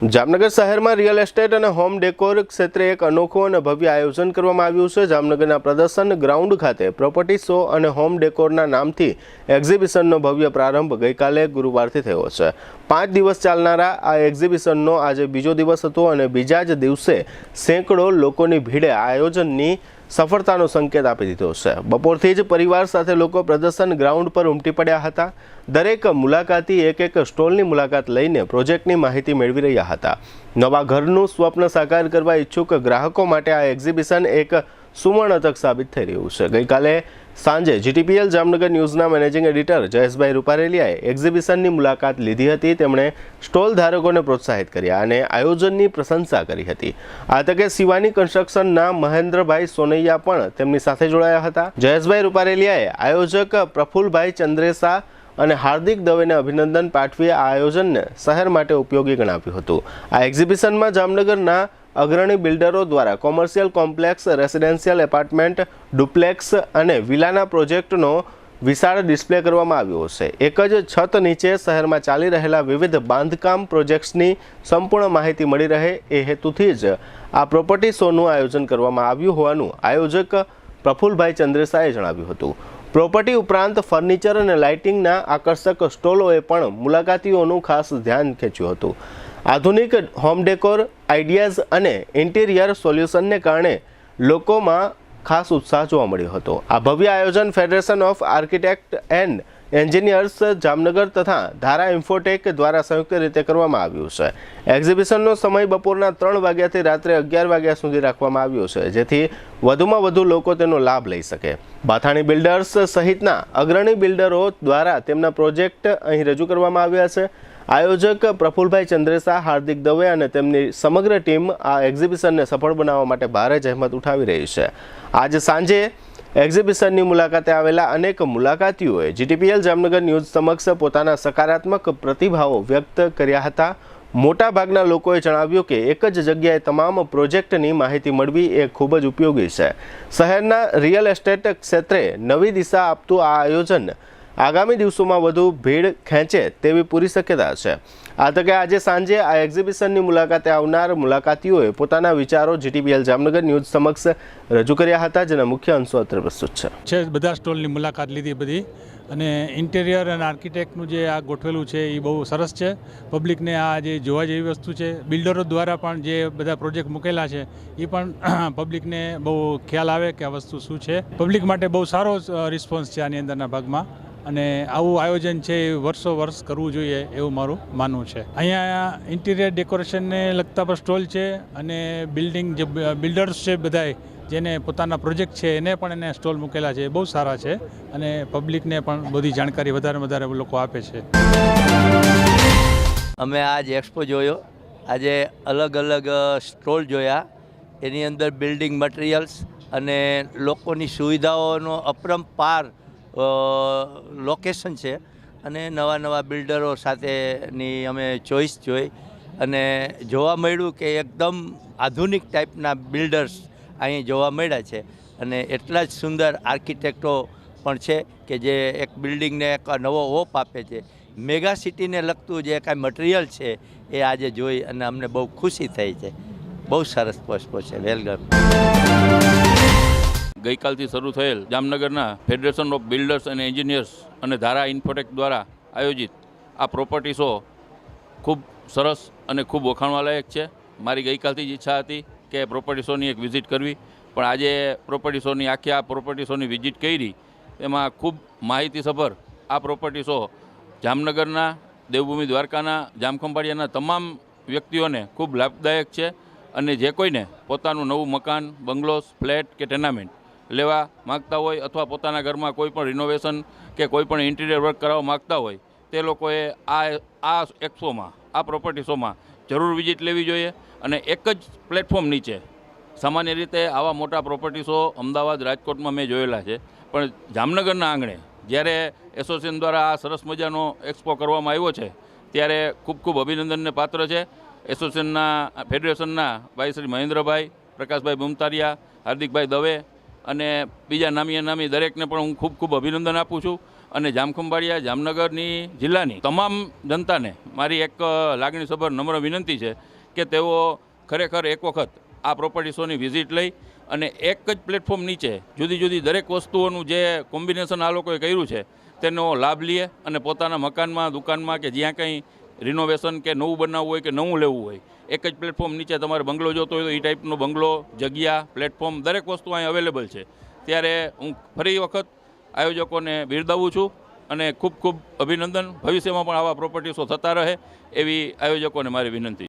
જામનગર શહેરમાં real estate અને home decor ક્ષેત્રે એક અનોખું અને ભવ્ય આયોજન કરવામાં આવ્યું છે। જામનગરના પ્રદર્શન ગ્રાઉન્ડ ખાતે પ્રોપર્ટી શો અને હોમ ડેકોરના નામથી એક્ઝિબિશનનો ભવ્ય પ્રારંભ ગઈકાલે ગુરુવારથી થયો છે। 5 દિવસ ચાલનારા આ એક્ઝિબિશનનો આજે બીજો દિવસ હતો અને બીજા જ દિવસે સેંકડો લોકોની ભીડે આયોજનની સફળતાનો સંકેત આપી દીધો છે। બપોરથી જ પરિવાર સાથે લોકો પ્રદર્શન ગ્રાઉન્ડ પર ઉમટી પડ્યા હતા। દરેક મુલાકાતી એક સ્ટોલની મુલાકાત લઈને પ્રોજેક્ટની માહિતી મેળવી રહ્યા હતા। નવા ઘરનું સ્વપ્ન સાકાર કરવા ઈચ્છુક ગ્રાહકો માટે આ એક્ઝિબિશન એક સુવર્ણ તક સાબિત થઈ રહ્યું છે। ગઈકાલે સાંજે જીટીપીએલ જામનગર ન્યૂઝના મેનેજિંગ એડિટર જયેશભાઈ રૂપારેલિયાએ એક્ઝિબિશનની મુલાકાત લીધી હતી। તેમણે સ્ટોલ ધારકોને પ્રોત્સાહિત કર્યા અને આયોજનની પ્રશંસા કરી હતી। આ તકે શિવાની કન્સ્ટ્રક્શનના મહેન્દ્રભાઈ સોનૈયા પણ તેમની સાથે જોડાયા હતા। જયેશભાઈ રૂપારેલિયાએ આયોજક પ્રફુલભાઈ ચંદ્રેસા અને હાર્દિક દવેને અભિનંદન પાઠવી આ આયોજનને શહેર માટે ઉપયોગી ગણાવ્યું હતું। આ એક્ઝિબિશનમાં જામનગરના અગ્રણી બિલ્ડરો દ્વારા commercial complex, residential apartment, duplex અને વિલાના પ્રોજેક્ટનો વિશાળ ડિસ્પ્લે કરવામાં આવ્યો છે। એક જ છત નીચે શહેરમાં ચાલી રહેલા વિવિધ બાંધકામ પ્રોજેક્ટ્સની સંપૂર્ણ માહિતી મળી રહે એ હેતુથી જ આ પ્રોપર્ટી શોનું આયોજન કરવામાં આવ્યું હોવાનું આયોજક પ્રફુલભાઈ ચંદ્રેસાએ જણાવ્યું હતું। પ્રોપર્ટી ઉપરાંત ફર્નિચર અને લાઇટિંગના આકર્ષક સ્ટોલોએ પણ મુલાકાતીઓનું ખાસ ધ્યાન ખેંચ્યું હતું। આધુનિક હોમ ડેકોર આઈડિયાઝ અને ઇન્ટિરિયર સોલ્યુશનને કારણે લોકોમાં ખાસ ઉત્સાહ જોવા મળ્યો હતો। આ ભવ્ય આયોજન federation of architect and engineers Jamnagar તથા ધારા ઇન્ફોટેક દ્વારા સંયુક્ત રીતે કરવામાં આવ્યું છે। એક્ઝિબિશનનો સમય બપોરના 3 વાગ્યાથી રાત્રે 11 વાગ્યા સુધી રાખવામાં આવ્યો છે, જેથી વધુમાં વધુ લોકો તેનો લાભ લઈ શકે। બાથાણી બિલ્ડર્સ સહિતના અગ્રણી બિલ્ડરો દ્વારા તેમના પ્રોજેક્ટ અહીં રજૂ કરવામાં આવ્યા છે। આયોજક પ્રફુલભાઈ ચંદ્રેસા, હાર્દિક દવે અને તેમની સમગ્ર ટીમ આ એક્ઝિબિશનને સફળ બનાવવા માટે ભારે જહેમત ઉઠાવી રહી છે। આજ સાંજે એક્ઝિબિશનની મુલાકાતે આવેલા અનેક મુલાકાતીઓએ જીટીપીએલ જામનગર ન્યૂઝ સમક્ષ પોતાના સકારાત્મક પ્રતિભાવો વ્યક્ત કર્યા હતા। મોટાભાગના લોકોએ જણાવ્યું કે એક જ જગ્યાએ તમામ પ્રોજેક્ટની માહિતી મળવી એ ખૂબ જ ઉપયોગી છે। શહેરના રિયલ એસ્ટેટ ક્ષેત્રે નવી દિશા આપતું આ આયોજન આગામી દિવસોમાં વધુ ભીડ ખેંચે તેવી પૂરી શક્યતા છે। આ તકે આજે સાંજે આ એક્ઝિબિશનની મુલાકાતે આવનાર મુલાકાતીઓએ પોતાના વિચારો જીટીપીએલ જામનગર ન્યૂઝ સમક્ષ રજૂ કર્યા હતા, જેના મુખ્ય અંશો અત્રે પ્રસ્તુત છે। બધા સ્ટોલની મુલાકાત લીધી બધી, અને ઇન્ટિરિયર અને આર્કિટેક્ટનું જે આ ગોઠવેલું છે એ બહુ સરસ છે। પબ્લિકને આ જે જોવા જેવી વસ્તુ છે। બિલ્ડરો દ્વારા પણ જે બધા પ્રોજેક્ટ મૂકેલા છે એ પણ પબ્લિકને બહુ ખ્યાલ આવે કે આ વસ્તુ શું છે। પબ્લિક માટે બહુ સારો રિસ્પોન્સ છે આની અંદરના ભાગમાં, અને આવું આયોજન છે એ વર્ષો કરવું જોઈએ એવું મારું માનવું છે। અહીંયા ઇન્ટિરિયર ડેકોરેશનને લગતા પણ સ્ટોલ છે, અને બિલ્ડિંગ જે બિલ્ડર્સ છે બધાય જેને પોતાના પ્રોજેક્ટ છે એને પણ એને સ્ટોલ મૂકેલા છે, બહુ સારા છે, અને પબ્લિકને પણ બધી જાણકારી વધારે લોકો આપે છે। અમે આજ એક્સપો જોયો, આજે અલગ સ્ટોલ જોયા, એની અંદર બિલ્ડિંગ મટીરિયલ્સ અને લોકોની સુવિધાઓનો અપરંપાર લોકેશન છે, અને નવા બિલ્ડરો સાથેની અમે ચોઈસ જોઈ, અને જોવા મળ્યું કે એકદમ આધુનિક ટાઈપના બિલ્ડર્સ અહીં જોવા મળ્યા છે, અને એટલા જ સુંદર આર્કિટેક્ટો પણ છે કે જે એક બિલ્ડિંગને એક નવો ઓપ આપે છે। મેગા સિટીને લગતું જે કાંઈ મટીરિયલ છે એ આજે જોઈ અને અમને બહુ ખુશી થઈ છે। બહુ સરસ પોસ્પો છે, વેલકમ। ગઈકાલથી શરૂ થયેલ જામનગરના ફેડરેશન ઓફ બિલ્ડર્સ અને એન્જિનિયર્સ અને ધારા ઇન્ફોટેક દ્વારા આયોજિત આ પ્રોપર્ટી શો ખૂબ સરસ અને ખૂબ વખાણવાલાયક છે। મારી ગઈકાલથી જ ઈચ્છા હતી કે પ્રોપર્ટી શોની એક વિઝિટ કરવી, પણ આજે પ્રોપર્ટી શોની આ પ્રોપર્ટી શોની વિઝિટ કરી, એમાં ખૂબ માહિતીસભર આ પ્રોપર્ટી શો જામનગરના, દેવભૂમિ દ્વારકાના, જામખંભાળિયાના તમામ વ્યક્તિઓને ખૂબ લાભદાયક છે। અને જે કોઈને પોતાનું નવું મકાન, બંગલોસ, ફ્લેટ કે ટેનામેન્ટ લેવા માગતા હોય, અથવા પોતાના ઘરમાં કોઈ પણ રિનોવેશન કે કોઈ પણ ઇન્ટિરિયર વર્ક કરાવવા માગતા હોય, તે લોકોએ આ એક્સપોમાં, આ પ્રોપર્ટી શોમાં જરૂર વિઝિટ લેવી જોઈએ। અને એક જ પ્લેટફોર્મ નીચે, સામાન્ય રીતે આવા મોટા પ્રોપર્ટી શો અમદાવાદ, રાજકોટમાં મેં જોયેલા છે, પણ જામનગરના આંગણે જ્યારે એસોસિએશન દ્વારા આ સરસ મજાનો એક્સપો કરવામાં આવ્યો છે, ત્યારે ખૂબ અભિનંદનને પાત્ર છે। એસોસિએશનના ફેડરેશનના ભાઈ શ્રી મહેન્દ્રભાઈ, પ્રકાશભાઈ બુમતારિયા, હાર્દિકભાઈ દવે અને બીજા નામી દરેકને પણ હું ખૂબ અભિનંદન આપું છું। અને જામખંભાળિયા, જામનગરની જિલ્લાની તમામ જનતાને મારી એક લાગણીસભર નમ્ર વિનંતી છે કે તેઓ ખરેખર એક વખત આ પ્રોપર્ટી શોની વિઝિટ લઈ અને એક જ પ્લેટફોર્મ નીચે જુદી જુદી દરેક વસ્તુઓનું જે કોમ્બિનેશન આ લોકોએ કર્યું છે તેનો લાભ લે અને પોતાના મકાનમાં, દુકાનમાં કે જ્યાં કંઈ રિનોવેશન કે નવું બનાવવું હોય કે નવું લેવું હોય, એક જ પ્લેટફોર્મ નીચે તમારે બંગલો જોતો હોય તો એ ટાઈપનો બંગલો, જગ્યા, પ્લેટફોર્મ દરેક વસ્તુ અહીં અવેલેબલ છે. ત્યારે હું ફરી વખત આયોજકોને બિરદાવું છું અને ખૂબ ખૂબ અભિનંદન. ભવિષ્યમાં પણ આવા પ્રોપર્ટી શો થતા રહે એવી આયોજકોને મારી વિનંતી.